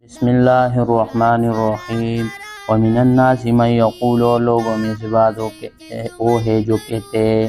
بسم اللہ الرحمن الرحیم ومن الناس من یقول، اور لوگوں میں سے بعض وہ ہے جو کہتے ہیں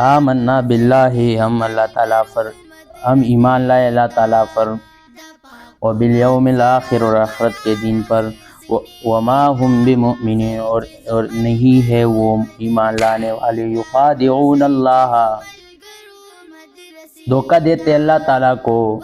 آمنا باللہ، ہم ایمان لائے اللہ تعالیٰ پر، وبالیوم الآخر، اور آخرت کے دن پر، وما ہم بمؤمنین، اور نہیں ہے وہ ایمان لانے والے، یخادعون اللہ، دھوکہ دیتے اللہ تعالیٰ کو،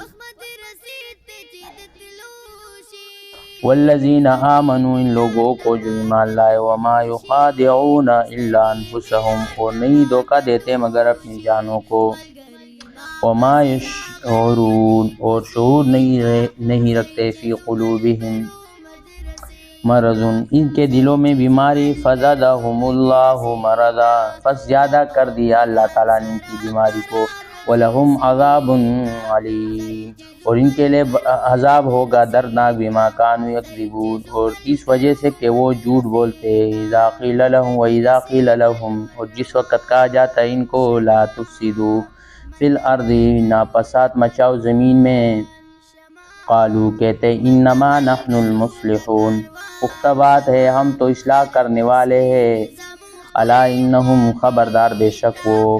والذین آمنوا، ان لوگوں کو جو ایمان لائے، وما یخادعون الا انفسهم، اور نہیں دھوکہ دیتے مگر اپنی جانوں کو، وما یشعرون، اور شعور نہیں رکھتے، فی قلوبہم مرض، ان کے دلوں میں بیماری، فزادہم اللہ مرضا، پس زیادہ کر دیا اللہ تعالیٰ نے ان کی بیماری کو، وَلَهُمْ عَذَابٌ عَلِيمٌ، اور ان کے لیے عذاب ہوگا دردناک، بما كانوا يكذبون، اور اس وجہ سے کہ وہ جھوٹ بولتے، اذا قیل لهم واذا قیل لهم، اور جس وقت کہا جاتا ہے ان کو، لا تفسدوا فی الارض، ناپسات مچاؤ زمین میں، قالوا، کہتے انما نحن المصلحون، پختہ بات ہے ہم تو اصلاح کرنے والے ہیں، الا انہم، خبردار بے شک وہ،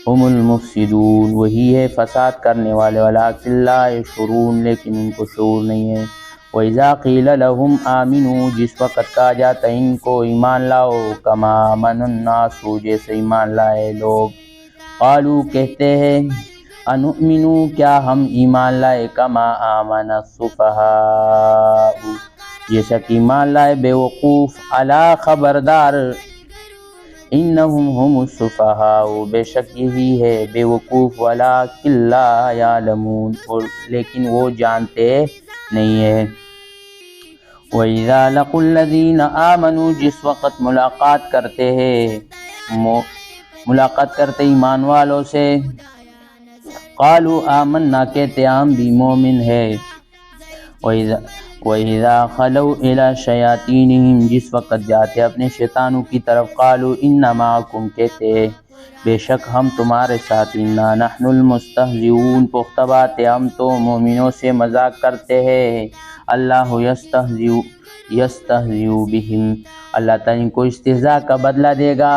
ہم المفسدون، وہی ہے فساد کرنے والے، ولکن لا یشعرون، لیکن ان کو شعور نہیں ہے، وَإِذَا قِيلَ لَهُمْ آمِنُوا، جس وقت کہا جاتا ہے ان کو ایمان لاؤ، کما آمن الناس، جیسے ایمان لائے لوگ، قالوا، کہتے ہیں، انؤمن، کیا ہم ایمان لائے، کما آمن السفہاء، جیسا کہ ایمان لائے بے وقوف، الا، خبردار، انہم ہم السفہاء، بے شک یہی ہے بے وقوف، ولکن لا یعلمون، اور لیکن وہ جانتے نہیں ہے، وَإِذَا لَقُوا الَّذِينَ آمَنُوا، جس وقت ملاقات کرتے ایمان والوں سے، قالوا آمنا، کہتے ہم بھی مومن ہے، وَإِذَا خَلَوْا إِلَى شَيَاطِينِهِمْ، جس وقت جاتے اپنے شیطانوں کی طرف، قالوا إِنَّ مَعَكُمْ، کہتے بے شک ہم تمہارے ساتھ، إِنَّا نَحْنُ الْمُسْتَهْزِئُونَ، پختہ بات ہے ہم تو مومنوں سے مذاق کرتے ہیں، اللہ یستہزئ بہم، اللہ تعالیٰ ان کو استہزاء کا بدلہ دے گا،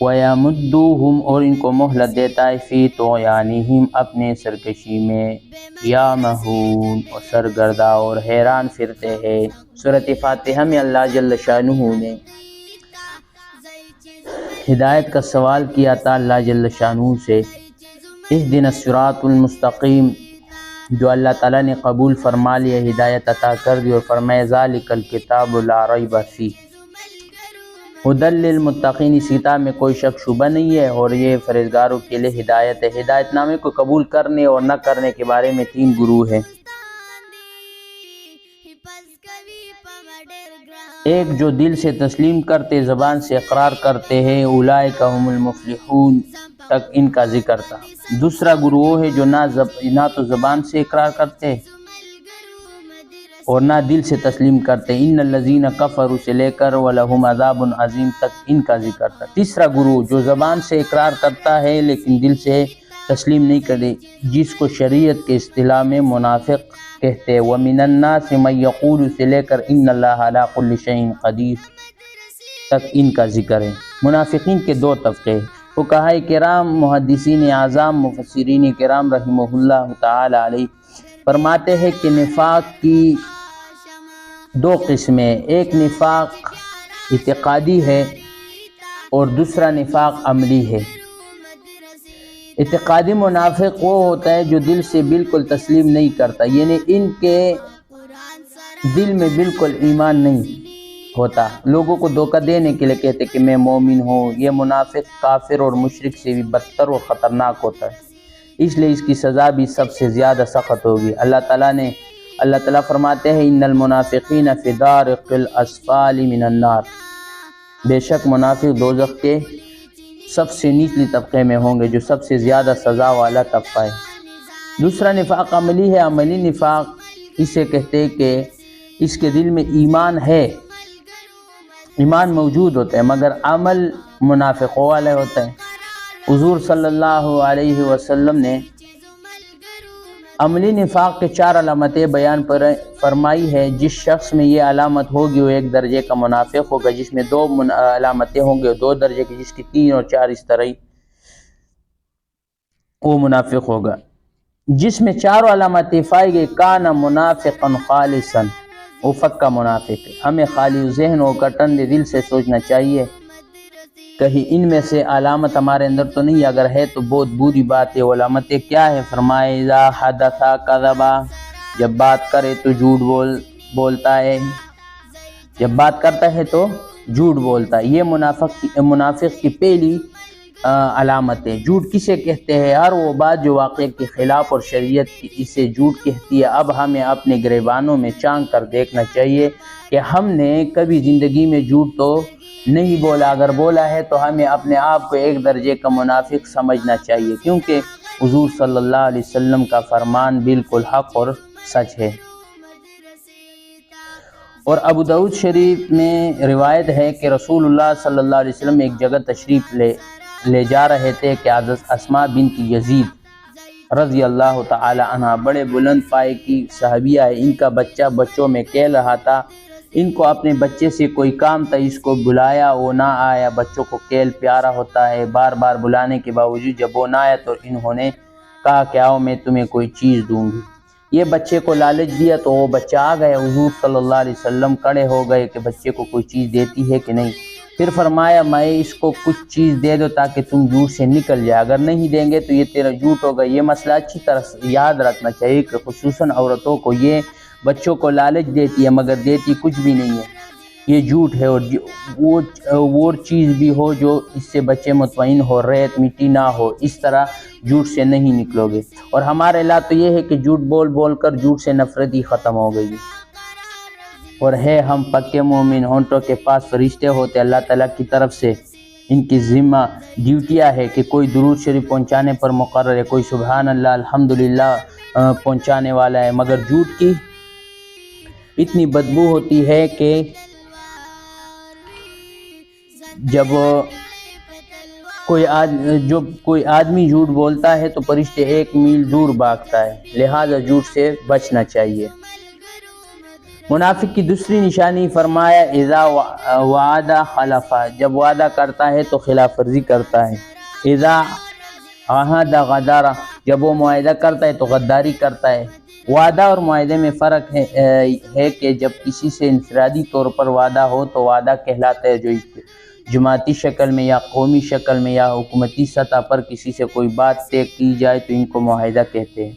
وَيَمُدُّوهُمْ، اور ان کو مہلت دیتا ہے، فی طغیانہم، اپنے سرکشی میں، یعمہون، اور سرگردہ اور حیران پھرتے ہیں۔ سورۃ فاتحہ میں اللہ جل شانہ نے ہدایت کا سوال کیا تھا اللہ جل شانہ سے، اہدنا الصراط المستقیم، جو اللہ تعالیٰ نے قبول فرما لیا، ہدایت عطا کر دی، اور فرمایا ذالک الکتاب لا ریب فیہ ھدی للمتقین، اس کتاب میں کوئی شک شبہ نہیں ہے، اور یہ پرہیزگاروں کے لیے ہدایت ہے۔ ہدایت نامے کو قبول کرنے اور نہ کرنے کے بارے میں تین گروہ ہیں، ایک جو دل سے تسلیم کرتے، زبان سے اقرار کرتے ہیں، اولئک ھم المفلحون تک ان کا ذکر تھا۔ دوسرا گروہ وہ ہے جو نہ تو زبان سے اقرار کرتے اور نہ دل سے تسلیم کرتے، ان الذین کفروا سے لے کر ولہم عذاب عظیم تک ان کا ذکر تھا۔ تیسرا گروہ جو زبان سے اقرار کرتا ہے لیکن دل سے تسلیم نہیں کرے، جس کو شریعت کے اصطلاح میں منافق کہتے ہیں، وَمِنَ النَّاسِ مَن یقول سے لے کر اِنَّ اللَّهَ عَلَىٰ كُلِّ شَيْءٍ قَدِیرٌ تک ان کا ذکر ہے۔ منافقین کے دو طبقے، فقہاء کرام، محدثین اعظام، مفسرین کرام رحمہ اللہ تعالی علیہ فرماتے ہیں کہ نفاق کی دو قسمیں، ایک نفاق اعتقادی ہے اور دوسرا نفاق عملی ہے۔ اعتقادی منافق وہ ہوتا ہے جو دل سے بالکل تسلیم نہیں کرتا، یعنی ان کے دل میں بالکل ایمان نہیں ہوتا، لوگوں کو دھوکہ دینے کے لیے کہتے کہ میں مومن ہوں۔ یہ منافق کافر اور مشرک سے بھی بدتر اور خطرناک ہوتا ہے، اس لیے اس کی سزا بھی سب سے زیادہ سخت ہوگی۔ اللہ تعالیٰ فرماتے ہیں ان المنافقین فی الدارک الاسفل من النار، بے شک منافق دوزخ کے سب سے نیچلی طبقے میں ہوں گے، جو سب سے زیادہ سزا والا طبقہ ہے۔ دوسرا نفاق عملی ہے۔ عملی نفاق اسے کہتے ہیں کہ اس کے دل میں ایمان ہے، ایمان موجود ہوتا ہے مگر عمل منافقوں والے ہوتا ہے۔ حضور صلی اللہ علیہ وسلم نے عملی نفاق کے 4 علامتیں بیان فرمائی ہے۔ جس شخص میں یہ علامت ہوگی وہ 1 درجے کا منافق ہوگا، جس میں 2 علامتیں ہوں گے 2 درجے کی، جس کی 3 اور 4 اس طرح وہ منافق ہوگا۔ جس میں 4 علامتیں پائی گئی کان منافقا خالصا، وہ پکا منافق ہے۔ ہمیں خالی ذہن ہو کر ٹھنڈے دل سے سوچنا چاہیے کہیں ان میں سے علامت ہمارے اندر تو نہیں، اگر ہے تو بہت بری بات ہے۔ علامتیں کیا ہے؟ فرمائے اذا حدث کذبا، جب بات کرے تو جھوٹ بولتا ہے، جب بات کرتا ہے تو جھوٹ بولتا ہے۔ یہ منافق کی پہلی علامت ہے۔ جھوٹ کسے کہتے ہیں؟ ہر وہ بات جو واقعے کے خلاف اور شریعت کی اسے جھوٹ کہتی ہے۔ اب ہمیں اپنے گریبانوں میں چانک کر دیکھنا چاہیے کہ ہم نے کبھی زندگی میں جھوٹ تو نہیں بولا، اگر بولا ہے تو ہمیں اپنے آپ کو 1 درجے کا منافق سمجھنا چاہیے، کیونکہ حضور صلی اللہ علیہ وسلم کا فرمان بالکل حق اور سچ ہے۔ اور ابو داؤد شریف میں روایت ہے کہ رسول اللہ صلی اللہ علیہ وسلم ایک جگہ تشریف لے جا رہے تھے کہ حضرت اسماء بنت یزید رضی اللہ تعالی عنہ بڑے بلند پائے کی صحابیہ ہے، ان کا بچہ بچوں میں کھیل رہا تھا، ان کو اپنے بچے سے کوئی کام تھا، اس کو بلایا وہ نہ آیا۔ بچوں کو کھیل پیارا ہوتا ہے، بار بار بلانے کے باوجود جب وہ نہ آیا تو انہوں نے کہا کہ آؤ میں تمہیں کوئی چیز دوں گی۔ یہ بچے کو لالچ دیا تو وہ بچہ آ گیا، حضور صلی اللہ علیہ وسلم کھڑے ہو گئے کہ بچے کو کوئی چیز دیتی ہے کہ نہیں۔ پھر فرمایا میں اس کو کچھ چیز دے دو تاکہ تم جھوٹ سے نکل جائے، اگر نہیں دیں گے تو یہ تیرا جھوٹ ہوگا۔ یہ مسئلہ اچھی طرح یاد رکھنا چاہیے کہ خصوصاً عورتوں کو یہ بچوں کو لالچ دیتی ہے مگر دیتی کچھ بھی نہیں ہے، یہ جھوٹ ہے۔ اور وہ چیز بھی ہو جو اس سے بچے مطمئن ہو، ریت مٹی نہ ہو، اس طرح جھوٹ سے نہیں نکلو گے۔ اور ہمارے اللہ تو یہ ہے کہ جھوٹ بول کر جھوٹ سے نفرت ہی ختم ہو گئی، اور ہے ہم پکے مومن، ہونٹوں کے پاس فرشتے ہوتے اللہ تعالیٰ کی طرف سے، ان کی ذمہ ڈیوٹیاں ہے کہ کوئی درود شریف پہنچانے پر مقرر ہے، کوئی سبحان اللہ الحمدللہ پہنچانے والا ہے، مگر جھوٹ کی اتنی بدبو ہوتی ہے کہ جب کوئی آدمی جھوٹ بولتا ہے تو فرشتے 1 میل دور بھاگتا ہے، لہذا جھوٹ سے بچنا چاہیے۔ منافق کی دوسری نشانی فرمایا اذا وعد خلف، جب وعدہ کرتا ہے تو خلاف ورزی کرتا ہے۔ اذا عہد غدر، جب وہ معاہدہ کرتا ہے تو غداری کرتا ہے۔ وعدہ اور معاہدے میں فرق ہے کہ جب کسی سے انفرادی طور پر وعدہ ہو تو وعدہ کہلاتا ہے، جو جماعتی شکل میں یا قومی شکل میں یا حکومتی سطح پر کسی سے کوئی بات طے کی جائے تو ان کو معاہدہ کہتے ہیں۔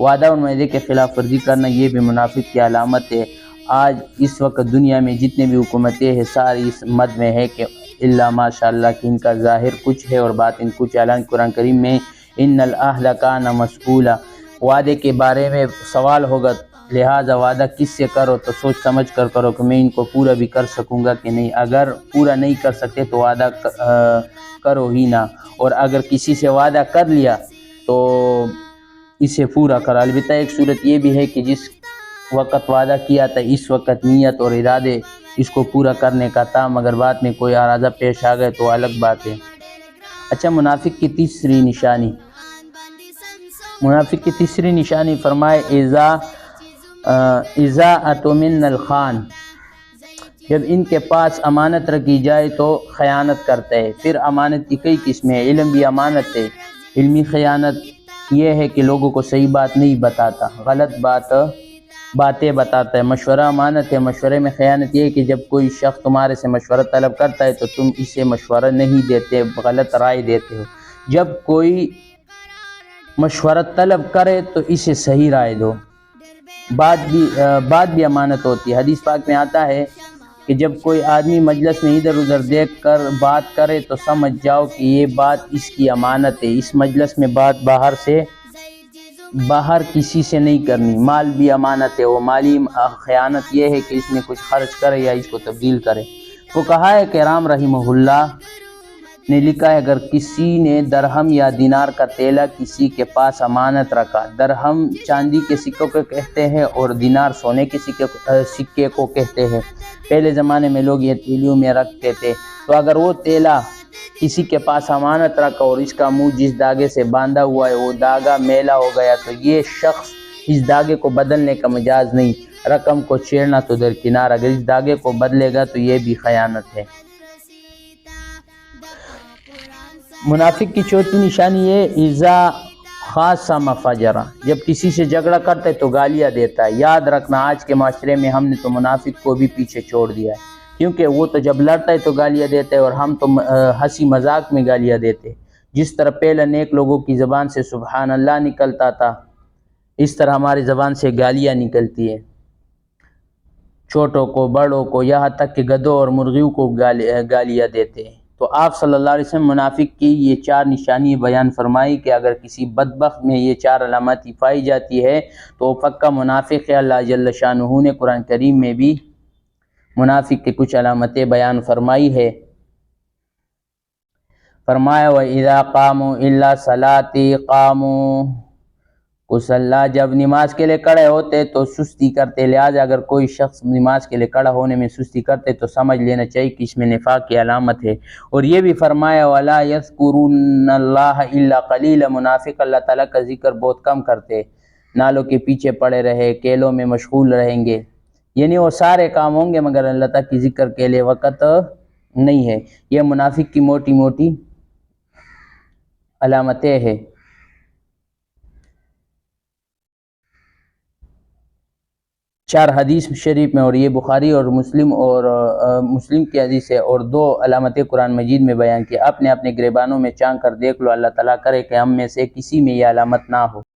وعدہ اور معاہدے کے خلاف ورزی کرنا یہ بھی منافق کی علامت ہے۔ آج اس وقت دنیا میں جتنے بھی حکومتیں ہیں ساری اس مد میں ہے کہ اللہ ماشاء اللہ کہ ان کا ظاہر کچھ ہے اور باطن کچھ۔ اعلان قرآن کریم میں ان العہد کان مسئولا، وعدے کے بارے میں سوال ہوگا، لہٰذا وعدہ کس سے کرو تو سوچ سمجھ کر کرو کہ میں ان کو پورا بھی کر سکوں گا کہ نہیں۔ اگر پورا نہیں کر سکتے تو وعدہ کرو ہی نہ، اور اگر کسی سے وعدہ کر لیا تو اسے پورا کرو۔ البتہ ایک صورت یہ بھی ہے کہ جس وقت وعدہ کیا تھا اس وقت نیت اور ارادے اس کو پورا کرنے کا تھا، مگر بعد میں کوئی ارادہ پیش آ گئے تو الگ بات ہے۔ اچھا، منافق کی تیسری نشانی فرمائے اذا اؤتمن الخان، جب ان کے پاس امانت رکھی جائے تو خیانت کرتے ہیں۔ پھر امانت کی کئی قسمیں ہیں، علم بھی امانت ہے۔ علمی خیانت یہ ہے کہ لوگوں کو صحیح بات نہیں بتاتا، غلط باتیں بتاتا ہے۔ مشورہ امانت ہے، مشورے میں خیانت یہ ہے کہ جب کوئی شخص تمہارے سے مشورہ طلب کرتا ہے تو تم اسے مشورہ نہیں دیتے، غلط رائے دیتے ہو۔ جب کوئی مشورہ طلب کرے تو اسے صحیح رائے دو۔ بات بھی امانت ہوتی ہے۔ حدیث پاک میں آتا ہے کہ جب کوئی آدمی مجلس میں ادھر ادھر دیکھ کر بات کرے تو سمجھ جاؤ کہ یہ بات اس کی امانت ہے۔ اس مجلس میں بات باہر کسی سے نہیں کرنی۔ مال بھی امانت ہے، وہ مالی خیانت یہ ہے کہ اس میں کچھ خرچ کرے یا اس کو تبدیل کرے۔ فقہائے کرام رحمہ اللہ نے لکھا ہے اگر کسی نے درہم یا دینار کا تیلہ کسی کے پاس امانت رکھا، درہم چاندی کے سکوں کو کہتے ہیں اور دینار سونے کے سکے کو کہتے ہیں، پہلے زمانے میں لوگ یہ تیلیوں میں رکھتے تھے، تو اگر وہ تیلہ کسی کے پاس امانت رکھا اور اس کا منہ جس دھاگے سے باندھا ہوا ہے وہ دھاگا میلا ہو گیا تو یہ شخص اس دھاگے کو بدلنے کا مجاز نہیں، رقم کو چھیڑنا تو درکنار، اگر اس دھاگے کو بدلے گا تو یہ بھی خیانت ہے۔ منافق کی چوتھی نشانی ہے اذا خاصم فجر، جب کسی سے جھگڑا کرتا ہے تو گالیاں دیتا ہے۔ یاد رکھنا آج کے معاشرے میں ہم نے تو منافق کو بھی پیچھے چھوڑ دیا ہے، کیونکہ وہ تو جب لڑتا ہے تو گالیاں دیتا ہے اور ہم تو ہنسی مذاق میں گالیاں دیتے۔ جس طرح پہلے نیک لوگوں کی زبان سے سبحان اللہ نکلتا تھا، اس طرح ہماری زبان سے گالیاں نکلتی ہے، چھوٹوں کو، بڑوں کو، یہاں تک کہ گدھوں اور مرغیوں کو گالیاں دیتے ہیں۔ تو آپ صلی اللہ علیہ وسلم منافق کی یہ 4 نشانی بیان فرمائی کہ اگر کسی بدبخت میں یہ 4 علامات پائی جاتی ہے تو وہ پکا منافق ہے۔ اللہ جل شانہ نے قرآن کریم میں بھی منافق کے کچھ علامتیں بیان فرمائی ہے، فرمایا وَإِذَا قَامُوا إِلَّا الصَّلَاةِ قَامُوا کُسَلَّىٰ، جب نماز کے لیے کھڑے ہوتے تو سستی کرتے، لہٰذا اگر کوئی شخص نماز کے لیے کھڑا ہونے میں سستی کرتے تو سمجھ لینا چاہیے کہ اس میں نفاق کی علامت ہے۔ اور یہ بھی فرمایا وَلَا يَذْكُرُونَ اللَّهَ إِلَّا قَلِيلًا، منافق اللہ تعالیٰ کا ذکر بہت کم کرتے، نالوں کے پیچھے پڑے رہے، کھیلوں میں مشغول رہیں گے، یعنی وہ سارے کام ہوں گے مگر اللہ تعالیٰ کی ذکر کے لیے وقت نہیں ہے۔ یہ منافق کی موٹی موٹی علامتیں ہیں۔ چار حدیث شریف میں، اور یہ بخاری اور مسلم کی حدیث ہے، اور 2 علامتیں قرآن مجید میں بیان کی۔ اپنے اپنے گریبانوں میں چانک کر دیکھ لو، اللہ تعالیٰ کرے کہ ہم میں سے کسی میں یہ علامت نہ ہو۔